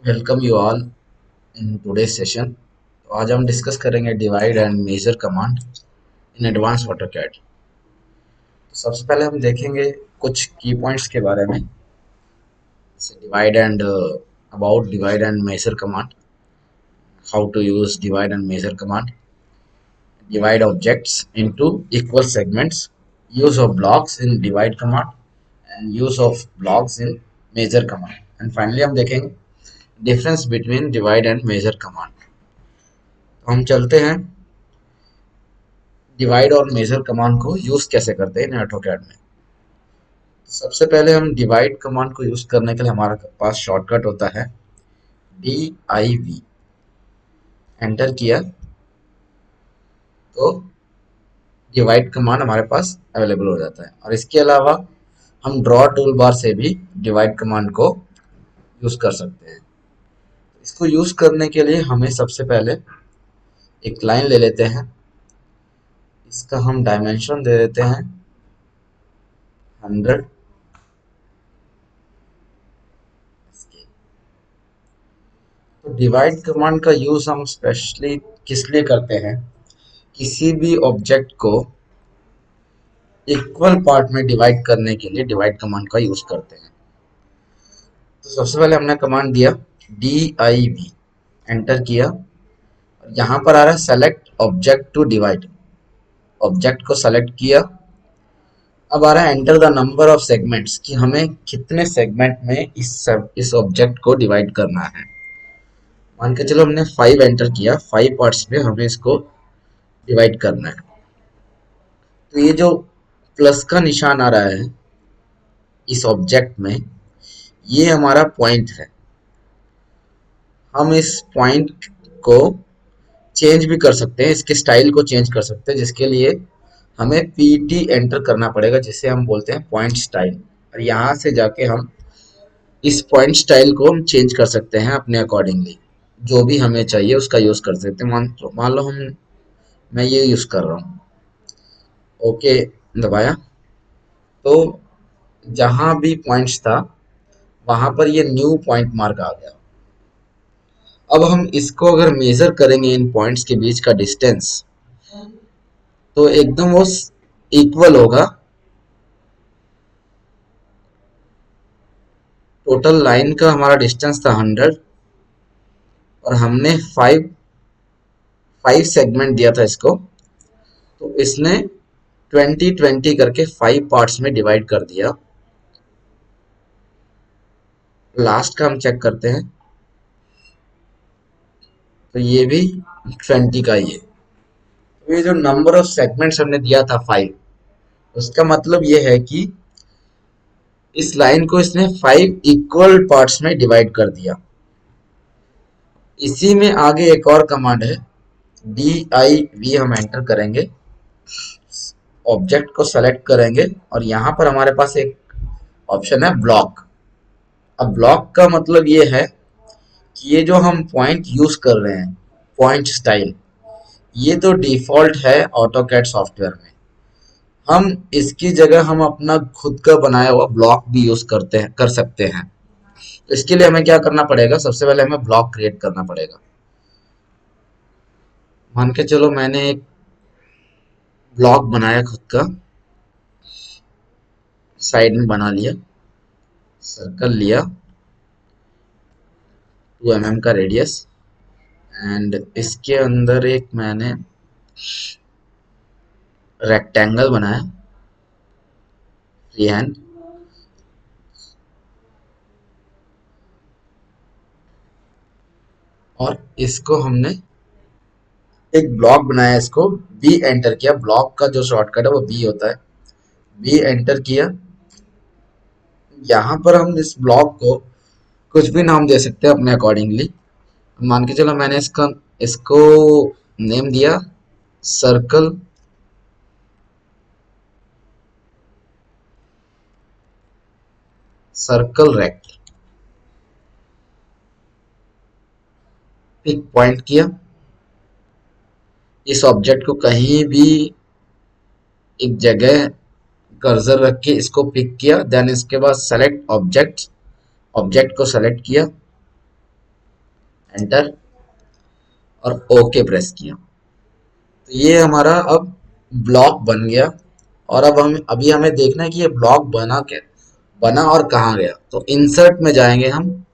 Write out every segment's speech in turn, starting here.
Welcome you all in today's session. तो आज हम डिस्कस करेंगे divide and measure command in advance AutoCAD. तो सबसे पहले हम देखेंगे कुछ की पॉइंट्स के बारे में, जैसे divide and about divide and measure command, how to use divide and measure command, divide objects into equal segments, use of blocks in divide command and use of blocks in measure command, and finally हम देखेंगे difference between divide and measure command. तो हम चलते हैं divide और major command को use कैसे करते हैं इन ऑटोकैड में। सबसे पहले हम डिवाइड कमांड को यूज करने के लिए हमारे पास शॉर्टकट होता है DIV। एंटर किया तो डिवाइड कमांड हमारे पास अवेलेबल हो जाता है, और इसके अलावा हम ड्रॉ टूल बार से भी डिवाइड कमांड को यूज कर सकते हैं। इसको यूज करने के लिए हमें सबसे पहले एक लाइन ले लेते हैं, इसका हम डायमेंशन दे देते हैं 100। तो डिवाइड कमांड का यूज हम स्पेशली किस लिए करते हैं, किसी भी ऑब्जेक्ट को इक्वल पार्ट में डिवाइड करने के लिए डिवाइड कमांड का यूज करते हैं। तो सबसे पहले हमने कमांड दिया DIV, एंटर किया, यहाँ पर आ रहा है select object to divide. Object को सेलेक्ट किया, अब आ रहा है enter the number of segments, कि हमें कितने सेगमेंट में इस ऑब्जेक्ट को डिवाइड करना है। मान के चलो हमने 5 एंटर किया, 5 पार्ट्स में हमें इसको डिवाइड करना है। तो ये जो प्लस का निशान आ रहा है इस ऑब्जेक्ट में, ये हमारा पॉइंट है। हम इस पॉइंट को चेंज भी कर सकते हैं, इसके स्टाइल को चेंज कर सकते हैं, जिसके लिए हमें PT एंटर करना पड़ेगा, जिसे हम बोलते हैं पॉइंट स्टाइल। और यहाँ से जाके हम इस पॉइंट स्टाइल को हम चेंज कर सकते हैं अपने अकॉर्डिंगली, जो भी हमें चाहिए उसका यूज कर सकते हैं। मान लो हम मैं ये यूज कर रहा हूँ, ओके दबाया, तो जहां भी पॉइंट्स था वहां पर ये न्यू पॉइंट मार्क आ गया। अब हम इसको अगर मेजर करेंगे इन पॉइंट्स के बीच का डिस्टेंस, तो एकदम वो इक्वल होगा। टोटल लाइन का हमारा डिस्टेंस था 100, और हमने 5 सेगमेंट दिया था इसको, तो इसने 20-20 करके 5 पार्ट्स में डिवाइड कर दिया। लास्ट का हम चेक करते हैं, तो ये भी 20 का ही है। तो ये जो नंबर ऑफ सेगमेंट्स हमने दिया था 5, उसका मतलब ये है कि इस लाइन को इसने 5 इक्वल पार्ट्स में डिवाइड कर दिया। इसी में आगे एक और कमांड है DIV, हम एंटर करेंगे, ऑब्जेक्ट को सेलेक्ट करेंगे, और यहाँ पर हमारे पास एक ऑप्शन है ब्लॉक। अब ब्लॉक का मतलब ये है कि ये जो हम पॉइंट यूज कर रहे हैं, पॉइंट स्टाइल, ये तो डिफॉल्ट है ऑटोकैड सॉफ्टवेयर में। हम इसकी जगह हम अपना खुद का बनाया हुआ ब्लॉक भी यूज कर सकते हैं। तो इसके लिए हमें क्या करना पड़ेगा, सबसे पहले हमें ब्लॉक क्रिएट करना पड़ेगा। मान के चलो मैंने एक ब्लॉक बनाया खुद का, साइड में बना लिया, सर्कल लिया 2 mm का रेडियस, एंड इसके अंदर एक मैंने रेक्टेंगल बनाया फ्री हैंड, और इसको हमने एक ब्लॉक बनाया, इसको B एंटर किया। ब्लॉक का जो शॉर्टकट है वो B होता है, B एंटर किया। यहाँ पर हम इस ब्लॉक को कुछ भी नाम दे सकते हैं अपने अकॉर्डिंगली। मान के चलो मैंने इसको नेम दिया circle, circle rect. Pick point किया, इस ऑब्जेक्ट को कहीं भी एक जगह कर्सर रख के इसको पिक किया, देन इसके बाद सेलेक्ट ऑब्जेक्ट, ऑब्जेक्ट को सेलेक्ट किया, एंटर और ओके प्रेस किया। तो ये हमारा अब ब्लॉक बन गया। और अब हम अभी हमें देखना है कि ये ब्लॉक बना क्या, बना और कहाँ गया। तो इंसर्ट में जाएंगे हम,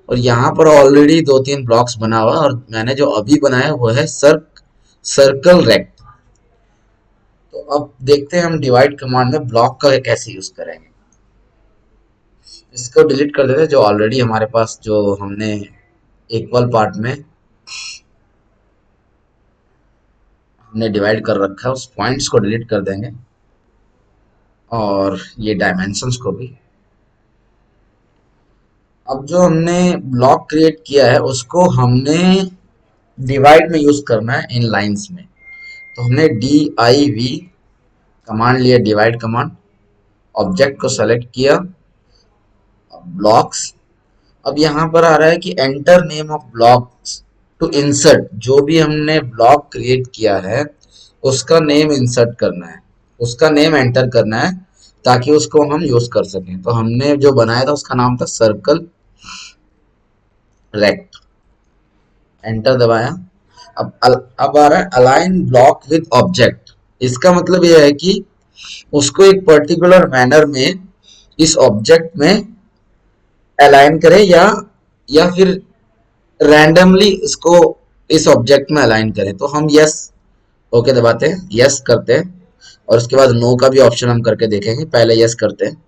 और यहाँ पर ऑलरेडी दो तीन ब्लॉक्स बना हुआ है, और मैंने जो अभी बनाया वो है सर्कल रेक्ट। तो अब देखते हैं हम डिवाइड कमांड में ब्लॉक का कैसे यूज करेंगे। इसको डिलीट कर देते हैं, जो ऑलरेडी हमारे पास जो हमने इक्वल पार्ट में हमने डिवाइड कर रखा है, उस पॉइंट्स को डिलीट कर देंगे, और ये डायमेंशंस को भी। अब जो हमने ब्लॉक क्रिएट किया है उसको हमने डिवाइड में यूज करना है इन लाइंस में। तो हमने div कमांड लिया, डिवाइड कमांड, ऑब्जेक्ट को सेलेक्ट किया, ब्लॉक्स। अब यहाँ पर आ रहा है कि enter name of blocks to insert. जो भी हमने ब्लॉक क्रिएट किया है उसका नेम इंसर्ट करना है, उसका नेम एंटर करना है, ताकि उसको हम यूज कर सकें। तो हमने जो बनाया था उसका नाम था सर्कल रेक्ट। एंटर दबाया। अब आ रहा है अलाइन ब्लॉक विद ऑब्जेक्ट। इसका मतलब यह है कि उसको एक पर्टिकुलर मैनर में इस ऑब्जेक्ट में अलाइन करें, या फिर रैंडमली इसको इस ऑब्जेक्ट में अलाइन करें। तो हम यस ओके दबाते हैं, यस करते हैं, और उसके बाद नो का भी ऑप्शन हम करके देखेंगे। पहले यस करते हैं,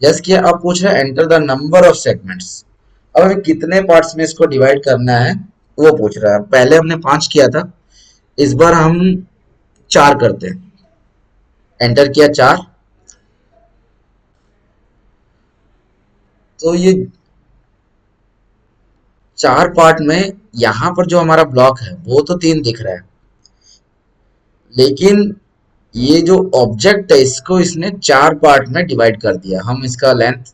यस किया। अब पूछ रहा है enter the number of segments. अब हमें कितने पार्ट्स में इसको डिवाइड करना है वो पूछ रहा है। पहले हमने 5 किया था, इस बार हम 4 करते हैं। एंटर किया 4। तो ये 4 पार्ट में यहाँ पर जो हमारा ब्लॉक है वो तो 3 दिख रहा है, लेकिन ये जो ऑब्जेक्ट है इसको इसने 4 पार्ट में डिवाइड कर दिया। हम इसका लेंथ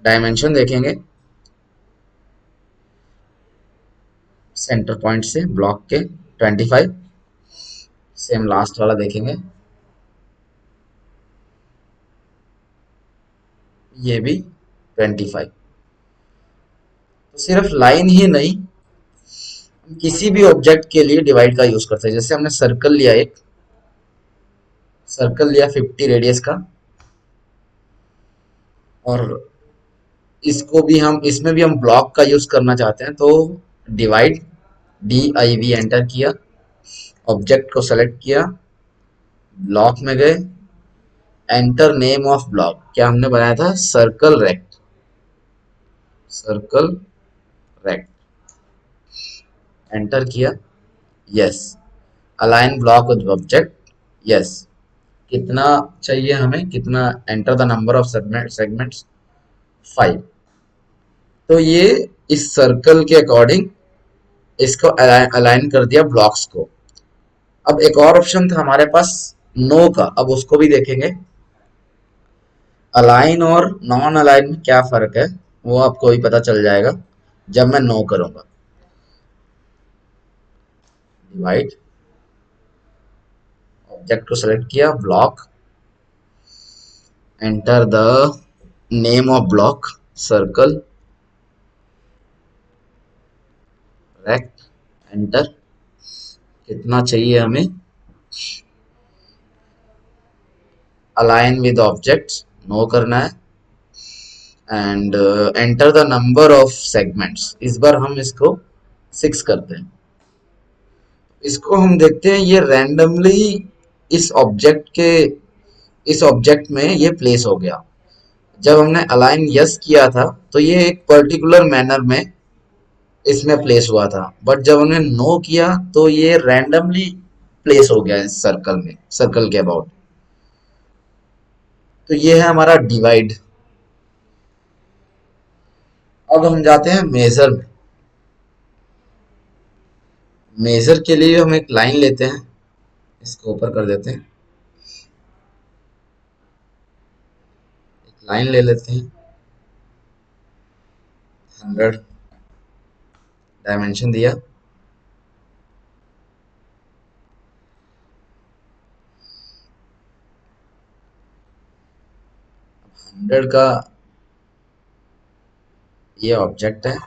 डायमेंशन देखेंगे सेंटर पॉइंट से ब्लॉक के 25। सेम लास्ट वाला देखेंगे, ये भी 25। तो सिर्फ लाइन ही नहीं, किसी भी ऑब्जेक्ट के लिए डिवाइड का यूज करते हैं। जैसे हमने सर्कल लिया, एक सर्कल लिया 50 रेडियस का, और इसको भी हम, इसमें भी हम ब्लॉक का यूज करना चाहते हैं। तो डिवाइड div एंटर किया, ऑब्जेक्ट को सेलेक्ट किया, ब्लॉक में गए, एंटर नेम ऑफ ब्लॉक। क्या हमने बनाया था? Circle rect. Circle rect enter किया, yes. Align block with object, yes. कितना चाहिए हमें, कितना? Enter the number of segments 5। तो ये इस सर्कल के अकॉर्डिंग इसको अलाइन कर दिया ब्लॉक्स को। अब एक और ऑप्शन था हमारे पास नो का, अब उसको भी देखेंगे। अलाइन और नॉन अलाइन में क्या फर्क है वो आपको भी पता चल जाएगा जब मैं नो करूंगा। डिवाइड, ऑब्जेक्ट को सेलेक्ट किया, block, enter the name of block, circle rect, enter. कितना चाहिए हमें? अलाइन विद ऑब्जेक्ट्स, नो करना है, and enter the number of segments. इस बार हम इसको 6 करते हैं। इसको हम देखते हैं, ये रैंडमली इस ऑब्जेक्ट के, इस ऑब्जेक्ट में ये प्लेस हो गया। जब हमने अलाइन यस किया था तो ये एक पर्टिकुलर मैनर में इसमें प्लेस हुआ था, बट जब हमने नो किया तो ये रैंडमली प्लेस हो गया इस सर्कल में, सर्कल के अबाउट। तो ये है हमारा डिवाइड। अब हम जाते हैं मेजर में। मेजर के लिए हम एक लाइन लेते हैं, इसको ऊपर कर देते हैं, एक लाइन ले लेते हैं, 100 डायमेंशन दिया, 100 का ये ऑब्जेक्ट है,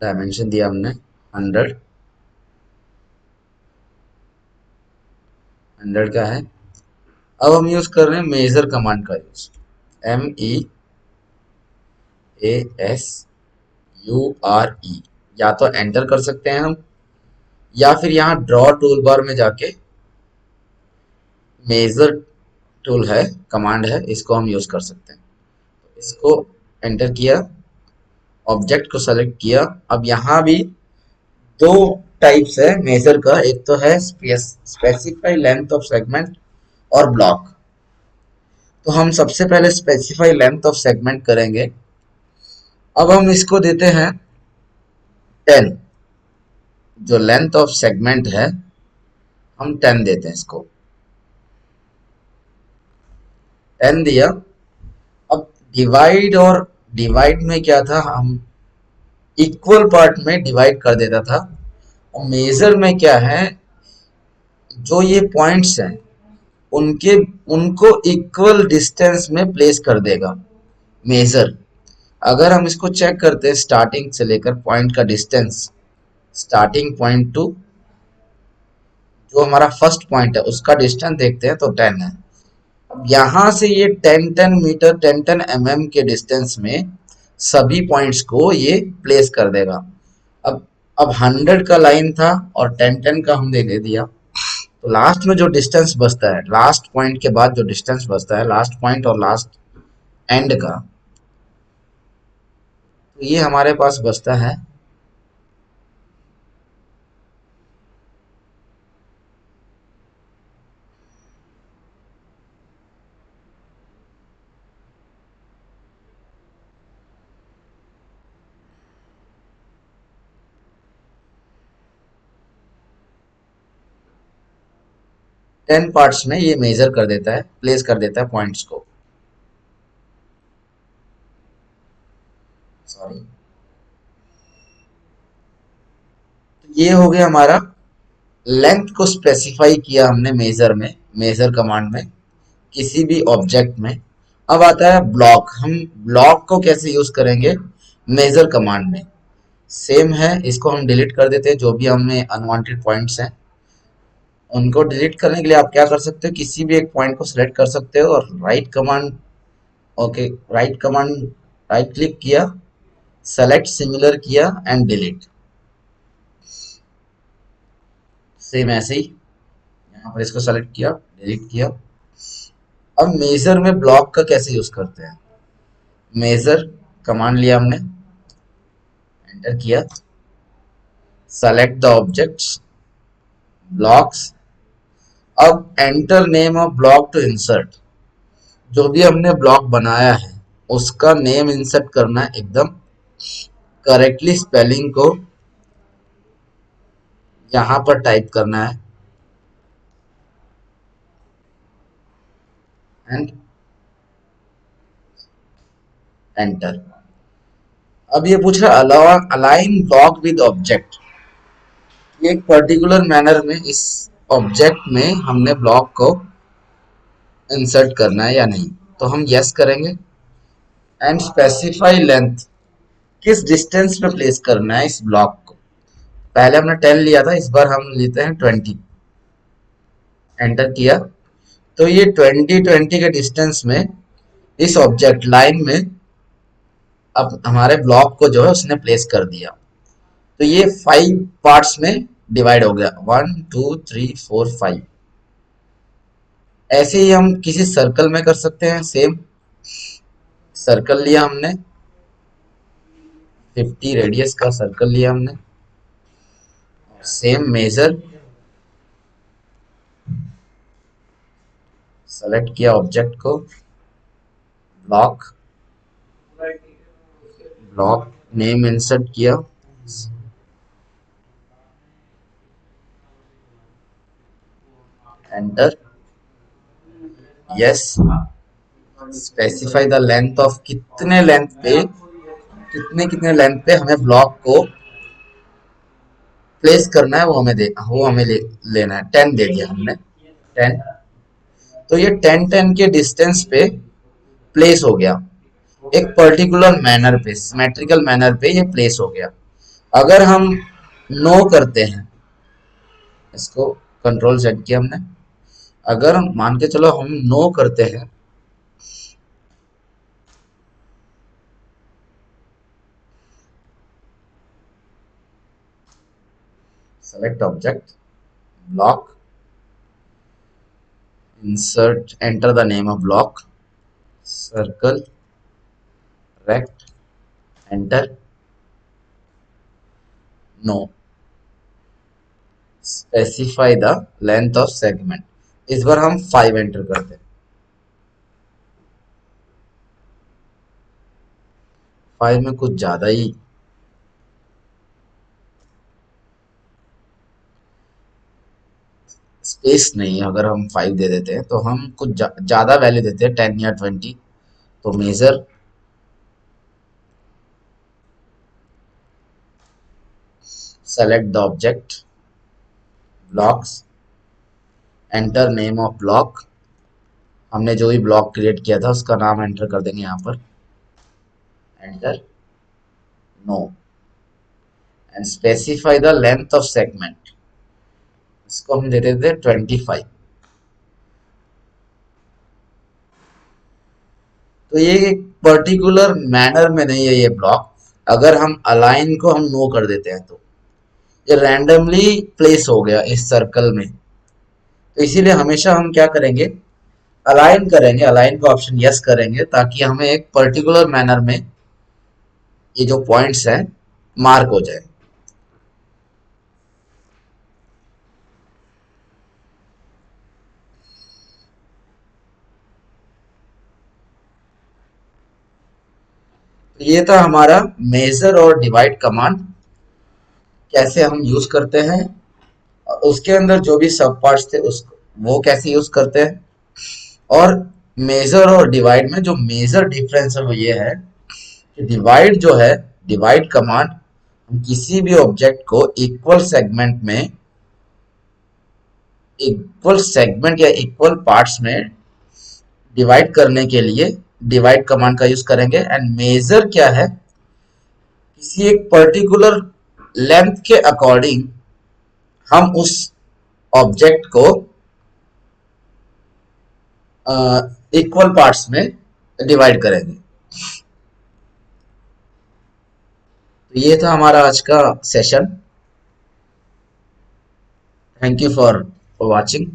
डायमेंशन दिया हमने 100, 100 का है। अब हम यूज कर रहे हैं मेजर कमांड का यूज, MEASURE, या तो एंटर कर सकते हैं हम, या फिर यहाँ ड्रॉ टूल बार में जाके मेजर टूल है, कमांड है, इसको हम यूज कर सकते हैं। इसको एंटर किया, ऑब्जेक्ट को सेलेक्ट किया। अब यहाँ भी दो टाइप्स है मेजर का, एक तो है स्पेसिफाई लेंथ ऑफ सेगमेंट और ब्लॉक। तो हम सबसे पहले स्पेसिफाई लेंथ ऑफ सेगमेंट करेंगे। अब हम इसको देते हैं 10, जो लेंथ ऑफ सेगमेंट है हम 10 देते हैं इसको, 10 दिया। अब डिवाइड, और डिवाइड में क्या था, हम इक्वल पार्ट में डिवाइड कर देता था। और मेजर में क्या है, जो ये पॉइंट्स हैं उनके उनको इक्वल डिस्टेंस में प्लेस कर देगा मेजर। अगर हम इसको चेक करते हैं स्टार्टिंग से लेकर पॉइंट का डिस्टेंस, स्टार्टिंग पॉइंट टू जो हमारा फर्स्ट पॉइंट है उसका डिस्टेंस देखते हैं तो 10 है। अब यहाँ से ये 10-10 मीटर 10-10 mm के डिस्टेंस में सभी पॉइंट्स को ये प्लेस कर देगा। अब अब 100 का लाइन था और 10-10 का हमने दे दिया, तो लास्ट में जो डिस्टेंस बचता है, लास्ट पॉइंट के बाद जो डिस्टेंस बचता है, लास्ट पॉइंट और लास्ट एंड का, तो ये हमारे पास बचता है 10 पार्ट्स में ये मेजर कर देता है, प्लेस कर देता है पॉइंट्स को। सॉरी, तो ये हो गया हमारा लेंथ को स्पेसिफाई किया हमने मेजर में, मेजर कमांड में, किसी भी ऑब्जेक्ट में। अब आता है ब्लॉक। हम ब्लॉक को कैसे यूज करेंगे मेजर कमांड में, सेम है। इसको हम डिलीट कर देते हैं, जो भी हमने अनवांटेड पॉइंट्स हैं उनको डिलीट करने के लिए आप क्या कर सकते हो, किसी भी एक पॉइंट को सिलेक्ट कर सकते हो और right command, okay, right command, right click किया, सेलेक्ट सिमिलर किया एंड डिलीट। सेम ऐसे ही यहाँ पर इसको सेलेक्ट किया, डिलीट किया। अब मेजर में ब्लॉक का कैसे यूज करते हैं, मेजर कमांड लिया हमने, एंटर किया, सेलेक्ट द ऑब्जेक्ट्स, ब्लॉक्स। अब enter name of block to insert, जो भी हमने ब्लॉक बनाया है उसका नेम इंसर्ट करना है, एकदम करेक्टली स्पेलिंग को यहाँ पर टाइप करना है एंड एंटर। अब ये पूछ रहा है अलाइन ब्लॉक विद ऑब्जेक्ट, ये एक पर्टिकुलर मैनर में इस ऑब्जेक्ट में हमने ब्लॉक को इंसर्ट करना है या नहीं, तो हम यस करेंगे। एंड स्पेसिफाई लेंथ, किस डिस्टेंस पे प्लेस करना है इस ब्लॉक को। पहले हमने 10 लिया था, इस बार हम लेते हैं 20, एंटर किया। तो ये 20-20 के डिस्टेंस में इस ऑब्जेक्ट लाइन में अब हमारे ब्लॉक को जो है उसने प्लेस कर दिया। तो ये 5 पार्ट्स में डिवाइड हो गया, 1 2 3 4 5। ऐसे ही हम किसी सर्कल में कर सकते हैं, सेम। सर्कल लिया हमने, 50 रेडियस का सर्कल लिया हमने, सेम मेजर, सेलेक्ट किया ऑब्जेक्ट को, ब्लॉक, ब्लॉक नेम इंसर्ट किया, enter, yes. Specify the length of, कितने लेंथ पे, कितने लेंथ पे हमें ब्लॉक को प्लेस करना है, वो हमें लेना है। 10 दे दिया हमने, 10। तो ये 10-10 के डिस्टेंस पे प्लेस हो गया, एक पर्टिकुलर मैनर पे, सिमेट्रिकल मैनर पे ये प्लेस हो गया। अगर हम नो करते हैं, इसको कंट्रोल सेट किया हमने, अगर मान के चलो हम नो करते हैं, select object, block, insert, enter the name of block, circle, rect, enter, no, specify the length of segment, इस बार हम 5 एंटर करते हैं, 5 में कुछ ज्यादा ही स्पेस नहीं है, अगर हम 5 दे देते हैं तो हम कुछ ज्यादा वैल्यू देते हैं 10 या 20, तो measure, select the object, blocks, enter name of block, हमने जो भी ब्लॉक क्रिएट किया था उसका नाम एंटर कर देंगे यहाँ पर, enter, no, and specify the length of segment, इसको हम दे देते हैं 25। तो ये एक पर्टिकुलर मैनर में नहीं है ये ब्लॉक, अगर हम अलाइन को हम नो कर देते हैं तो ये रैंडमली प्लेस हो गया इस सर्कल में, तो इसीलिए हमेशा हम क्या करेंगे, अलाइन करेंगे, अलाइन का ऑप्शन यस करेंगे, ताकि हमें एक पर्टिकुलर मैनर में ये जो पॉइंट्स हैं मार्क हो जाए। तो ये था हमारा मेजर और डिवाइड कमांड, कैसे हम यूज करते हैं, उसके अंदर जो भी सब पार्ट्स थे उस वो कैसे यूज करते हैं, और मेजर और डिवाइड में जो मेजर डिफरेंस है वो ये है कि डिवाइड जो है, डिवाइड कमांड हम किसी भी ऑब्जेक्ट को इक्वल सेगमेंट या इक्वल पार्ट्स में डिवाइड करने के लिए डिवाइड कमांड का यूज करेंगे। एंड मेजर क्या है, किसी एक पर्टिकुलर लेंथ के अकॉर्डिंग हम उस ऑब्जेक्ट को इक्वल पार्ट्स में डिवाइड करेंगे। तो ये था हमारा आज का session. Thank you for watching.